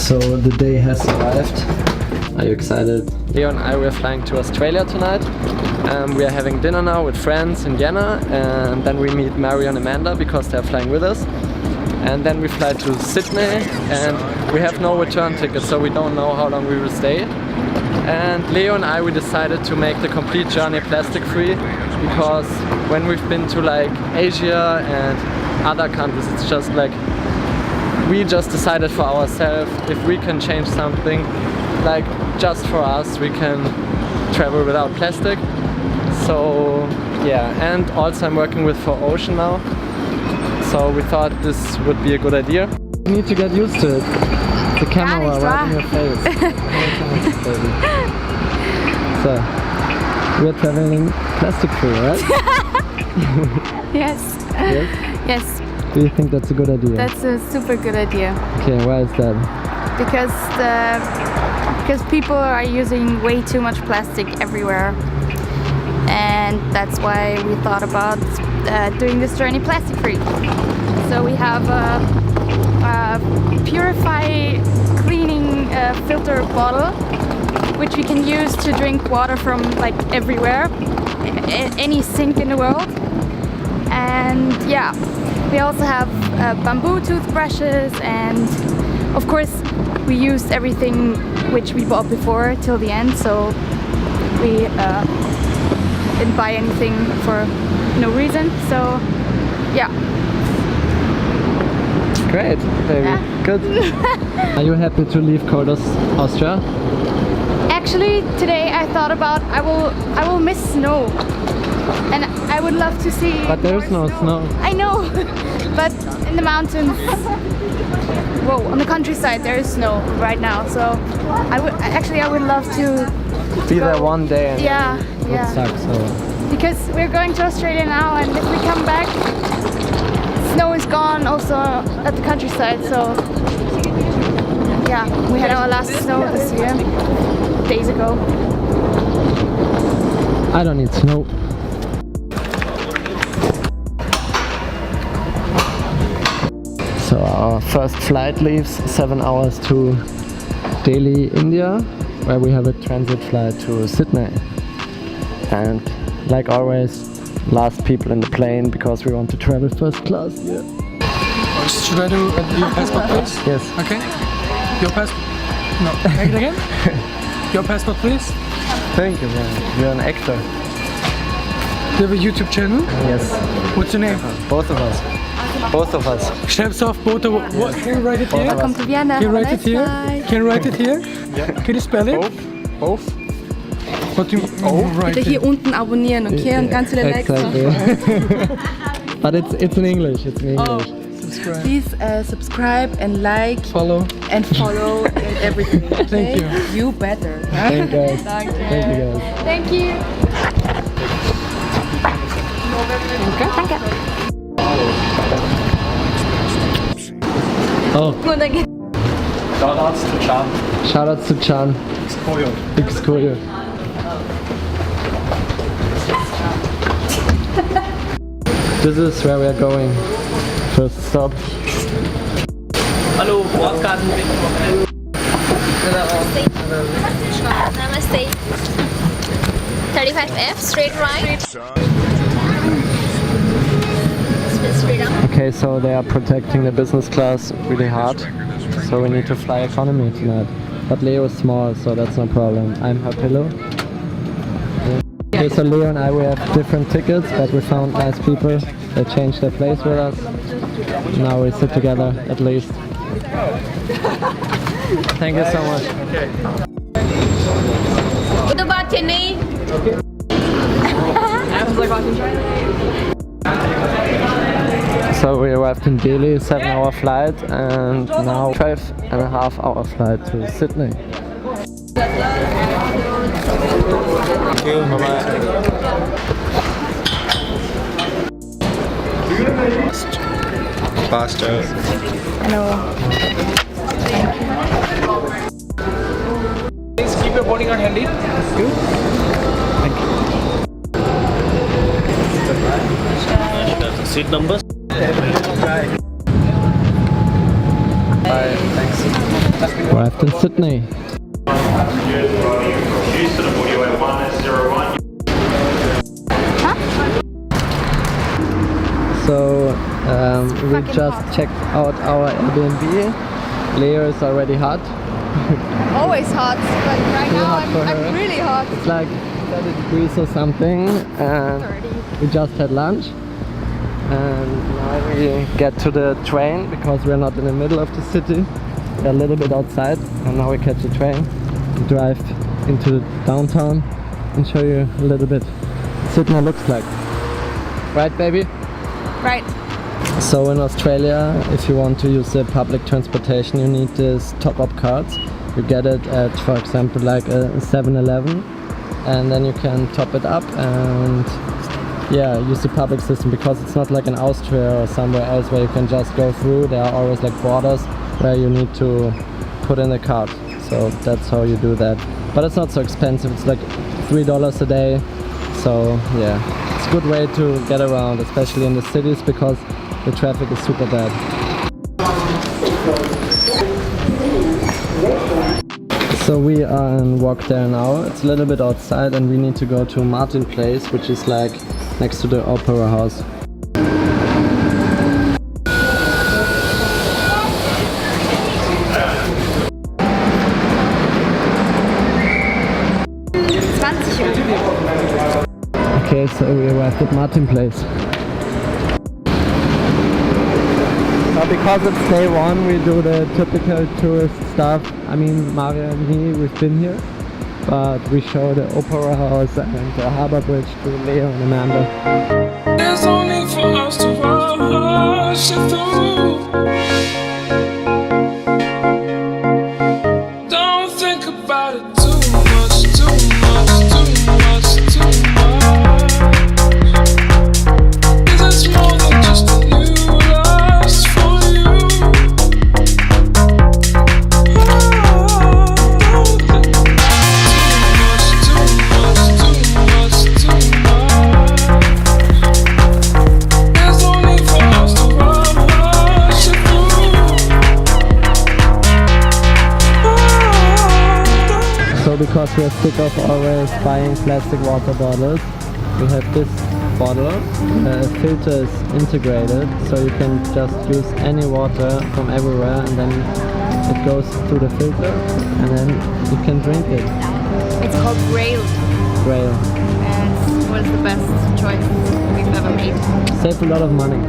So the day has arrived. Are you excited? Leo and I were flying to Australia tonight. We are having dinner now with friends in Vienna, and then we meet Mario and Amanda because they're flying with us. And then we fly to Sydney, and we have no return ticket, so we don't know how long we will stay. And Leo and I, we decided to make the complete journey plastic free, because when we've been to like Asia and other countries, it's just like we just decided for ourselves, if we can change something like just for us, we can travel without plastic. So yeah, and also I'm working with For Ocean now, so we thought this would be a good idea. You need to get used to it. The camera right in your face. So, we're traveling plastic free, right? Yes. Yes? Yes. Do you think that's a good idea? That's a super good idea. Okay, why is that? Because people are using way too much plastic everywhere, and that's why we thought about doing this journey plastic free. So we have a purify cleaning filter bottle, which we can use to drink water from like everywhere, any sink in the world. And yeah, we also have bamboo toothbrushes, and of course we used everything which we bought before till the end, so we didn't buy anything for no reason. So yeah. Great, baby. Yeah. Good. Are you happy to leave cold Austria? Actually, today I thought about I will miss snow, and I would love to see. But there is no snow. I know, but in the mountains, whoa, on the countryside there is snow right now. So I would love to be there one day. And yeah. Would suck, so. Because we're going to Australia now, and if we come back, snow is gone also at the countryside, so yeah, we had our last snow this year, days ago. I don't need snow. So our first flight leaves 7 hours to Delhi, India, where we have a transit flight to Sydney. And like always, last people in the plane because we want to travel first class. Yeah. Should I do your passport, please? Yes. Okay. Your passport. No. Make it again. Your passport, please. Thank you, man. You're an actor. Do you have a YouTube channel? Yes. What's your name? Both of us. Both of us. Chefs of both of us. What? Can you write it here? Welcome to Vienna. Can you write it here? Can you write it here? Yeah. Can you spell it? Both. What do you write? Bitte hier unten abonnieren, okay? Und ganz viele Likes exactly. But it's in English. It's in English. Subscribe. Please subscribe and like, Follow. and follow and everything. Okay? Thank you. You better. Thank you guys. Danke. Thank you guys. Thank you. Danke. Oh, Shoutouts to Chan. shoutouts to Chan. Xkoyo. This is where we are going. First stop. Hallo, Bordkarten. Namaste. 35F, straight right. Straight up. Okay, so they are protecting the business class really hard. So we need to fly economy tonight. But Leo is small, so that's no problem. I'm her pillow. Okay, so Leo and I, we have different tickets, but we found nice people. They changed their place with us. Now we sit together, at least. Thank you so much. What about Chennai? So we arrived in Delhi, 7-hour flight, and now 12.5-hour flight to Sydney. Thank you, bye-bye. Faster. Hello. Please keep your boarding card handy. Seat numbers. Bye, thanks. Arrived in Sydney. So we just checked out our Airbnb. Leo is already hot. Always hot, but right now hot for her. I'm really hot. It's like 30 degrees or something, and 30. we just had lunch. And now we get to the train because we're not in the middle of the city. We're a little bit outside, and now we catch the train and drive into downtown and show you a little bit what Sydney looks like. Right, baby? Right. So in Australia, if you want to use the public transportation, you need this top-up cards. You get it at, for example, like a 7-Eleven, and then you can top it up and yeah, use the public system, because it's not like in Austria or somewhere else where you can just go through. There are always like borders where you need to put in a card. So that's how you do that. But it's not so expensive. It's like $3 a day. So yeah, it's a good way to get around, especially in the cities, because the traffic is super bad. So we are in Walk There now. It's a little bit outside, and we need to go to Martin Place, which is like next to the Opera House. Okay, so we arrived at Martin Place. Because it's day one, we do the typical tourist stuff. I mean, Mario and me, we've been here, but we show the Opera House and the Harbour Bridge to Leo and Amanda. There's no need for us to rush it through. Don't think about it too much, too much, too much, too much. 'Cause it's more than just a new lust for you. Don't think too much, too much, too much, too much. There's no need for us to rush it through. So because we're sick of always buying plastic water bottles, we have this bottle. The filter is integrated, so you can just use any water from everywhere, and then it goes through the filter, and then you can drink it. It's called Grail, Grail. and it was the best choice we've ever made. Save a lot of money.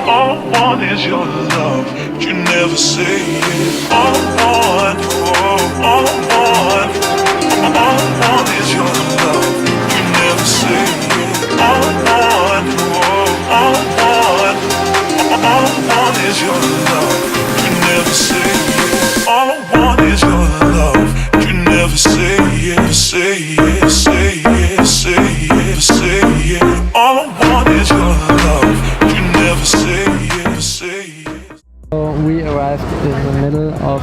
All I want is your love, but you never say it. All I want is your love, you never say it. All I want is your love, you never say it. All I want is your love, you never say it. Say it, say it, say it, say it. All I want is your love, you never say it, say it. So we arrived in the middle of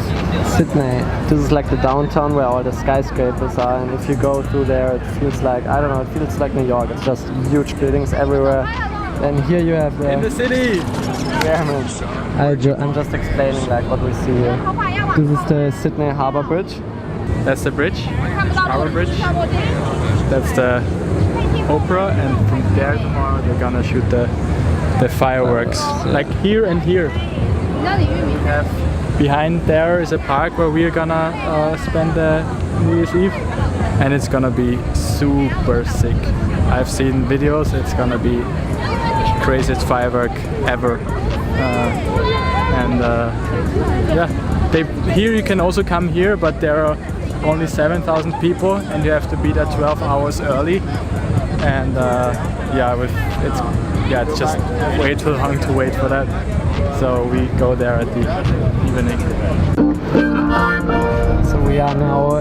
Sydney. This is like the downtown where all the skyscrapers are, and if you go through there, it feels like, I don't know, it feels like New York. It's just huge buildings everywhere. And here you have the... In the city! pyramids. I'm just explaining like what we see here. This is the Sydney Harbour Bridge. That's the bridge, our bridge. That's the opera, and from there tomorrow they're gonna shoot the fireworks. Like here and here. We have behind there is a park where we're gonna spend the New Year's Eve, and it's gonna be super sick. I've seen videos. It's gonna be craziest firework ever. Yeah, here you can also come here, but there are only 7,000 people, and you have to be there 12 hours early. And it's just way too long to wait for that. So we go there at the evening. So we are now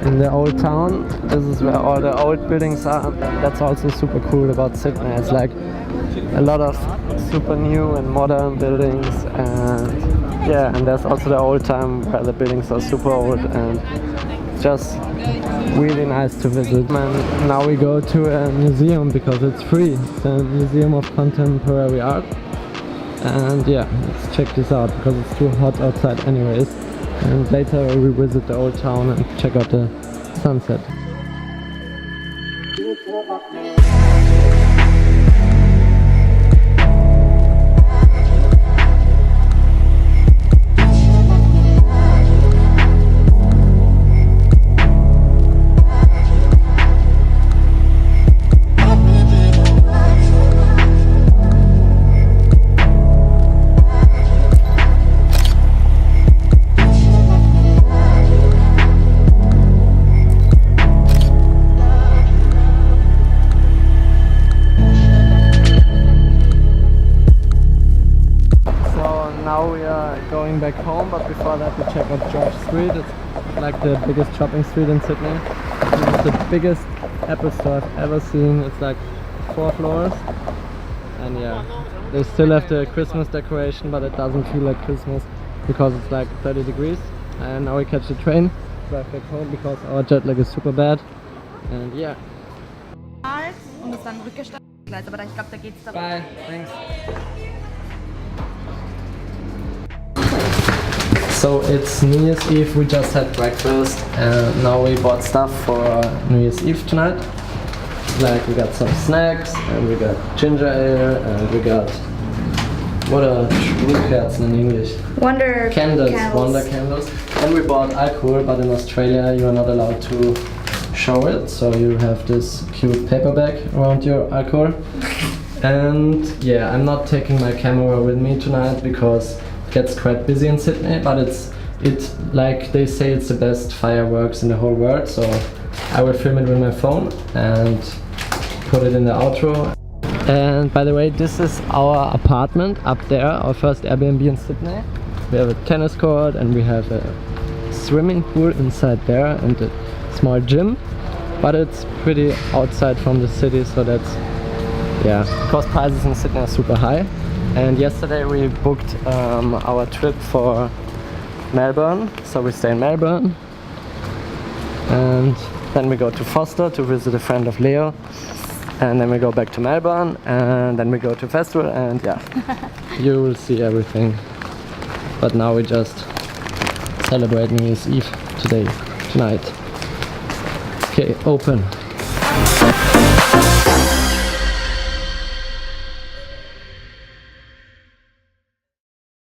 in the old town. This is where all the old buildings are. That's also super cool about Sydney. It's like a lot of super new and modern buildings, and yeah, and there's also the old time where the buildings are super old and just really nice to visit. And now we go to a museum because it's free, the Museum of Contemporary Art. And yeah, let's check this out because it's too hot outside anyways. And later we visit the old town and check out the sunset. Now we are going back home, but before that we check out George Street. It's like the biggest shopping street in Sydney. This is the biggest Apple store I've ever seen. It's like 4 floors, and yeah, they still have the Christmas decoration, but it doesn't feel like Christmas because it's like 30 degrees. And now we catch the train, drive back home because our jet lag is super bad. And yeah. Und es dann Rückgeleist, aber ich glaube, da geht's darum. Bye, thanks. So it's New Year's Eve, we just had breakfast and now we bought stuff for New Year's Eve tonight. Like we got some snacks and we got ginger ale and we got, what are Schulkerzen in English? Wonder Candles, wonder candles. And we bought alcohol, but in Australia you are not allowed to show it, so you have this cute paper bag around your alcohol. And yeah, I'm not taking my camera with me tonight because gets quite busy in Sydney, but it's like they say it's the best fireworks in the whole world, so I will film it with my phone and put it in the outro. And by the way, this is our apartment up there, our first Airbnb in Sydney. We have a tennis court and we have a swimming pool inside there and a small gym, but it's pretty outside from the city, so that's, yeah, because prices in Sydney are super high. And yesterday we booked our trip for Melbourne, so we stay in Melbourne and then we go to Foster to visit a friend of Leo, and then we go back to Melbourne and then we go to festival, and yeah, you will see everything. But now we just celebrate New Year's Eve tonight. Okay, open.